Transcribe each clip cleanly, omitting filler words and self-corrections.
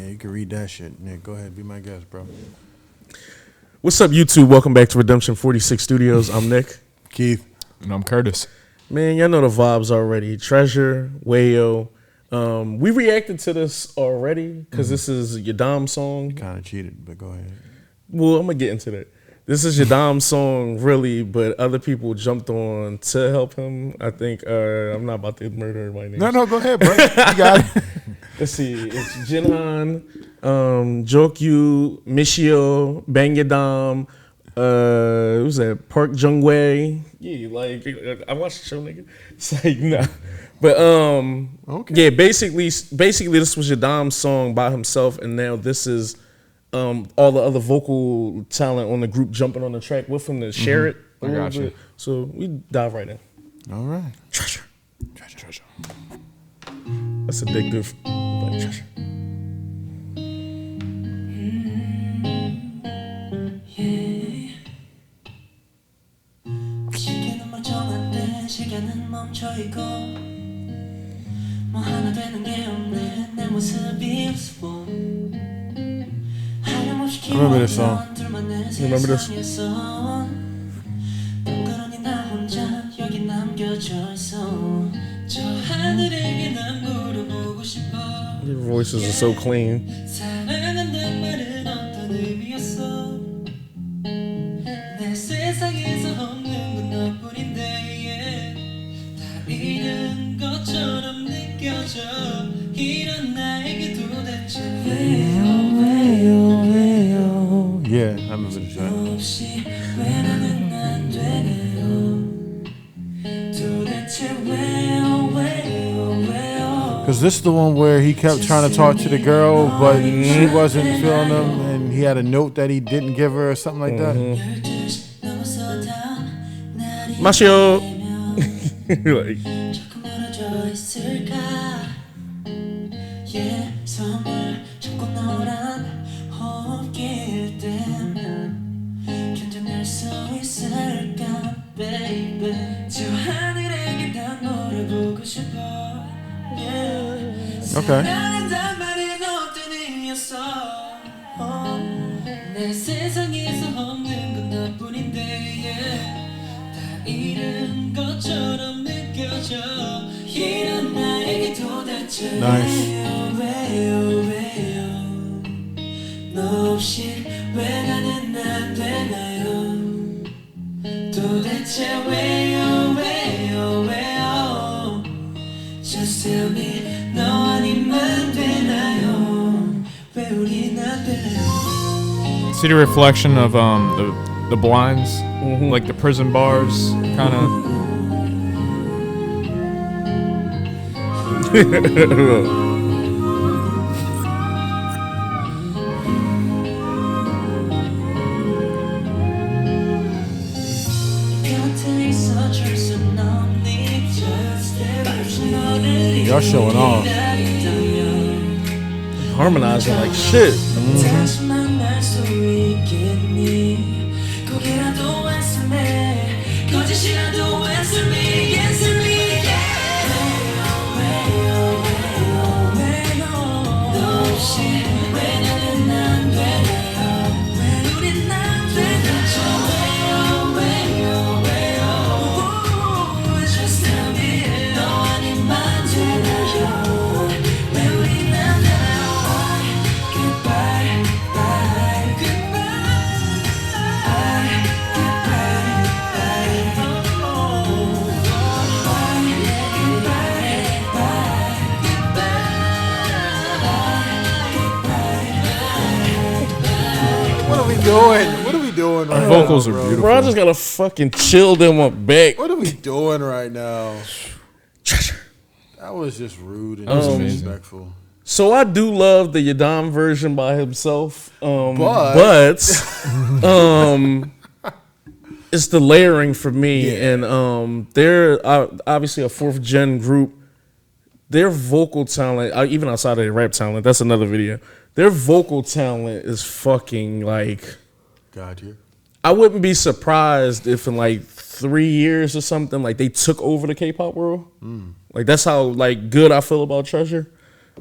you can read that shit. Nick, go ahead, be my guest, bro. What's up, YouTube? Welcome back to Redemption 46 Studios. I'm Nick. Keith. And I'm Curtis. Man, y'all know the vibes already. Treasure, WAYO. We reacted to this already because this is your Dom song. Kind of cheated, but go ahead. Well, I'm going to get into that. This is your Dom song, really, but other people jumped on to help him. I think I'm not about to murder everybody's names. No, go ahead, bro. You got it. Let's see. It's JIHOON, JUNKYU, MASHIHO, Bangyadam, who's that? Park Jung-wei. Yeah, like I watched the show, nigga. It's like nah, but okay. Yeah. Basically, this was your Dom song by himself, and now this is all the other vocal talent on the group jumping on the track with him to share it. I got you. So we dive right in. All right. Treasure. That's addictive. Like treasure. 시간은 멈춰있고 뭐 하나 되는 게 없네 내 모습이 없어 I remember this song. You remember this? 덩그러니 나 혼자 여기 남겨져 있어 저 하늘에게 난 물어보고 싶어 Your voices are so clean. 사랑한다는 말은 어떤 의미였어 내 세상에서 없는 건 너뿐인데 잃은 것처럼 느껴져 이런 나에게 도대체 왜요 Yeah, I remember the track. 없이 왜 나는 안 되네요 도대체 왜요 Because this is the one where he kept trying to talk to the girl, but she wasn't feeling him, and he had a note that he didn't give her or something like that. MASHIHO. Like. 조금 멀어져 있을까 yeah, 선물 잡고 너란 호흡길 때면 견뎌낼 수 있을까 baby 저 하늘에게 난 노래보고 싶어 yeah. Okay. 사랑한단 말은 어떤 의미였어 내 세상에서 없는 건 너뿐인데 yeah. 잃은 것처럼 느껴져 이런 나에게 도대체 왜요 너 없이 왜 나는 안 되나요 도대체 왜요 Just tell me 너 아니면 되나요 왜 우린 안 되나요 See the reflection of the blinds, like the prison bars, kind of. Y'all showing off. Harmonizing like shit. What are we doing right now? Vocals are beautiful. Bro, I just gotta fucking chill them up back. What are we doing right now? That was just rude and disrespectful. So I do love the Yadam version by himself, but it's the layering for me, Yeah. and they're obviously a fourth gen group. Their vocal talent, even outside of their rap talent, that's another video. Their vocal talent is fucking like. Got you. I wouldn't be surprised if in like 3 years or something, like they took over the K-pop world. Like that's how like good I feel about Treasure.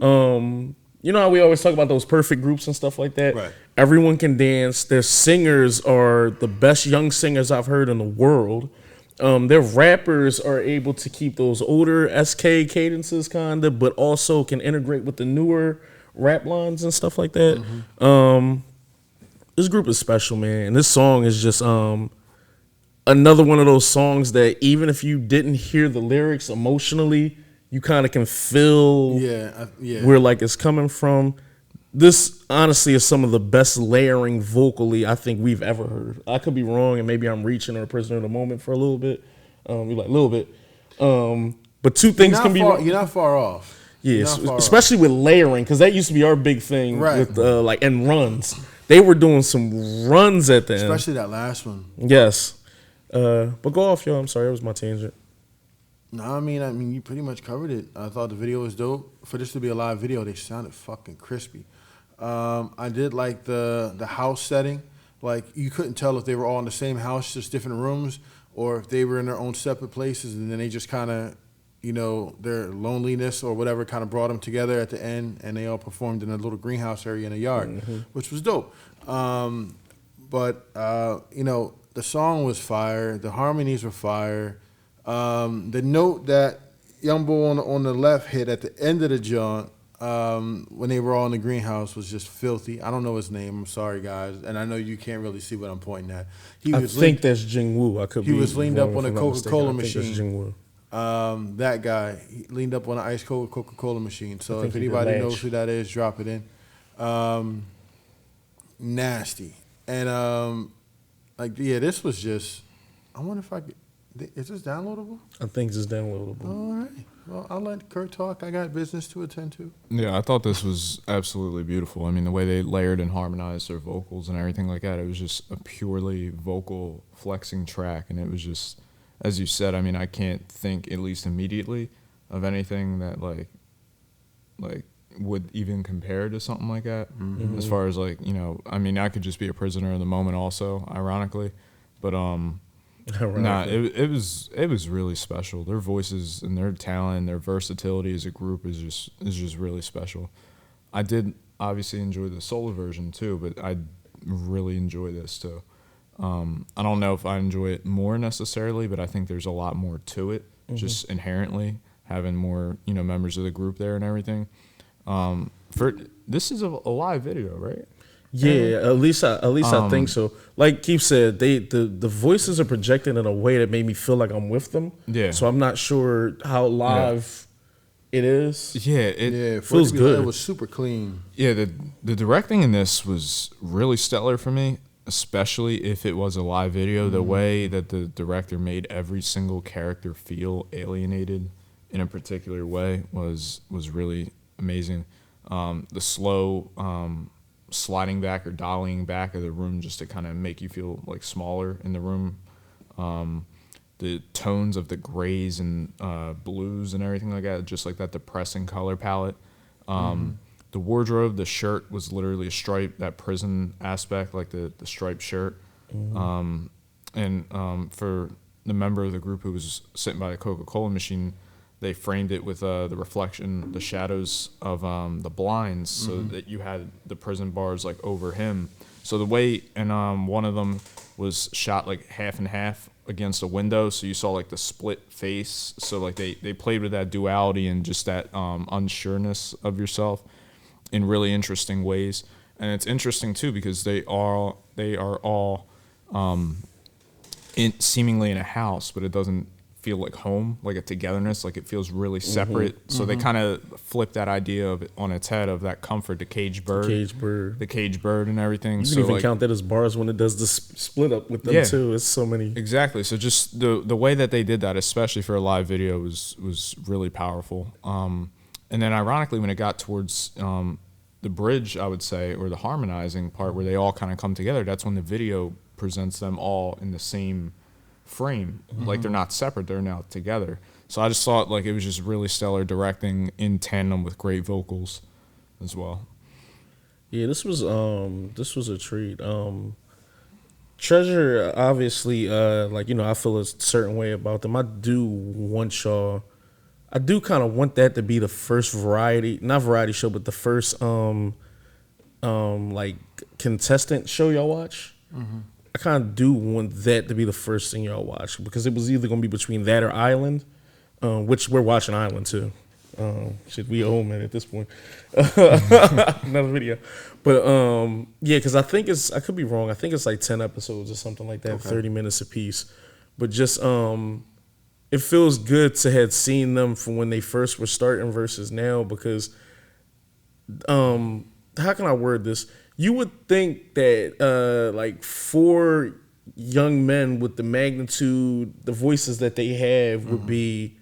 You you know how we always talk about those perfect groups and stuff like that? Right. Everyone can dance. Their singers are the best young singers I've heard in the world. Their rappers are able to keep those older SK cadences kinda, but also can integrate with the newer rap lines and stuff like that. This group is special, man. And this song is just another one of those songs that even if you didn't hear the lyrics emotionally, you kind of can feel where like it's coming from. This honestly is some of the best layering vocally I think we've ever heard. I could be wrong, and maybe I'm reaching or a prisoner of the moment for a little bit. You're like a little bit, but two things can be. You're not far off. Yeah, especially with layering, because that used to be our big thing with like and runs. They were doing some runs at the end, especially that last one. Yes, but go off, yo. I'm sorry, it was my tangent. No, I mean, you pretty much covered it. I thought the video was dope. For this to be a live video, they sounded fucking crispy. I did like the house setting. Like, you couldn't tell if they were all in the same house, just different rooms, or if they were in their own separate places, and then they just kind of, you know, their loneliness or whatever kind of brought them together at the end, and they all performed in a little greenhouse area in a yard, which was dope. But you know, the song was fire. The harmonies were fire. The note that Young Boy on the left hit at the end of the joint, when they were all in the greenhouse, was just filthy. I don't know his name. I'm sorry, guys, and I know you can't really see what I'm pointing at. I think that's Jingwoo. I could. He was leaned up on a Coca-Cola machine. Jingwoo. That guy, he leaned up on an ice cold Coca-Cola machine. So if anybody knows who that is, drop it in. Nasty. And like, yeah, this was just. I wonder if I could. Is this downloadable? I think it's downloadable. All right. Well, I'll let Kurt talk. I got business to attend to. Yeah, I thought this was absolutely beautiful. I mean, the way they layered and harmonized their vocals and everything like that, it was just a purely vocal flexing track. And it was just, as you said, I mean, I can't think, at least immediately, of anything that, like would even compare to something like that. Mm-hmm. As far as, like, you know, I mean, I could just be a prisoner of the moment also, ironically. But, nah, it was really special. Their voices and their talent, their versatility as a group is just really special. I did obviously enjoy the solo version too, but I really enjoy this too. I don't know if I enjoy it more necessarily, but I think there's a lot more to it, just inherently having more, you know, members of the group there and everything. For this is a live video, right? Yeah, at least I think so. Like Keith said, the voices are projected in a way that made me feel like I'm with them. Yeah. So I'm not sure how live it is. Yeah, it feels good. It was super clean. Yeah, the directing in this was really stellar for me, especially if it was a live video. The way that the director made every single character feel alienated in a particular way was really amazing. The slow sliding back or dollying back of the room just to kind of make you feel like smaller in the room. The tones of the grays and blues and everything like that, just like that depressing color palette. The wardrobe, the shirt was literally a stripe, that prison aspect, like the striped shirt. And for the member of the group who was sitting by the Coca-Cola machine, they framed it with the reflection, the shadows of the blinds, so that you had the prison bars like over him. So the way, and one of them was shot like half and half against a window, so you saw like the split face. So like they played with that duality and just that unsureness of yourself in really interesting ways. And it's interesting too because they are all seemingly in a house, but it doesn't feel like home, like a togetherness, like it feels really separate. So they kind of flip that idea of it on its head, of that comfort, the cage bird and everything. You can even count that as bars when it does the split up with them too. It's so many. Exactly. So just the way that they did that, especially for a live video, was really powerful. And then ironically, when it got towards the bridge, I would say, or the harmonizing part where they all kind of come together, that's when the video presents them all in the same frame, like they're not separate, they're now together. So I just thought like it was just really stellar directing in tandem with great vocals as well. Yeah, this was a treat. Treasure, obviously, like, you know, I feel a certain way about them. I do want y'all I do kind of want that to be the first not variety show, but the first like contestant show y'all watch. Mm-hmm. I kind of do want that to be the first thing y'all watch because it was either gonna be between that or Island, which we're watching Island too. Shit, we old man at this point. Another video, but yeah, because I think I could be wrong. I think it's like 10 episodes or something like that, okay. 30 minutes a piece. But just it feels good to have seen them from when they first were starting versus now because how can I word this? You would think that like 4 young men with the magnitude, the voices that they have would be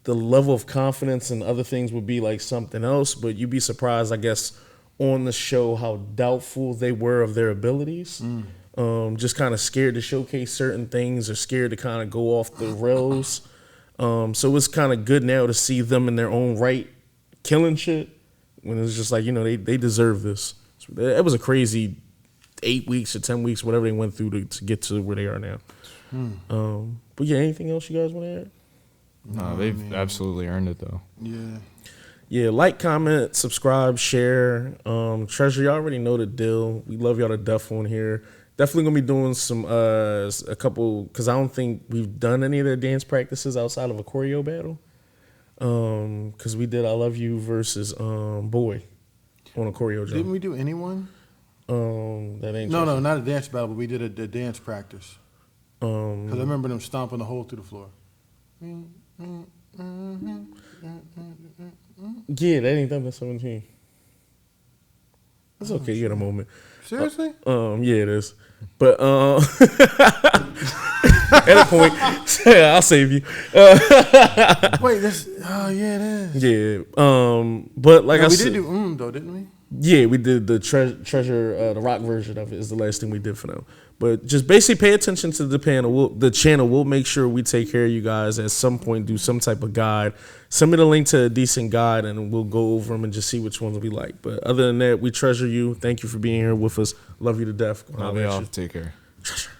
the level of confidence and other things would be like something else, but you'd be surprised, I guess, on the show how doubtful they were of their abilities. Just kind of scared to showcase certain things or scared to kind of go off the rails. So it's kind of good now to see them in their own right killing shit when it's just like, you know, they deserve this. It was a crazy 8 weeks or 10 weeks, whatever they went through to get to where they are now. But yeah, anything else you guys want to add? No, they've absolutely earned it though. Yeah, like, comment, subscribe, share. Treasure, y'all already know the deal. We love y'all to death on here. Definitely gonna be doing some a couple because I don't think we've done any of their dance practices outside of a choreo battle. Because we did I Love You versus Boy on a choreo jump. Didn't we do anyone? That ain't no, not a dance battle, but we did a dance practice. Because I remember them stomping the hole through the floor. Yeah, that ain't done at 17. It's okay, you get a moment. Seriously? Yeah, it is. But at a point, I'll save you. Wait, yeah, it is. Yeah. But like we said, did do though, didn't we? Yeah, we did the treasure, the rock version of it is the last thing we did for now. But just basically pay attention to the panel. The channel. We'll make sure we take care of you guys at some point. Do some type of guide. Send me the link to a decent guide, and we'll go over them and just see which ones we like. But other than that, we treasure you. Thank you for being here with us. Love you to death. Love y'all. Take care. Treasure.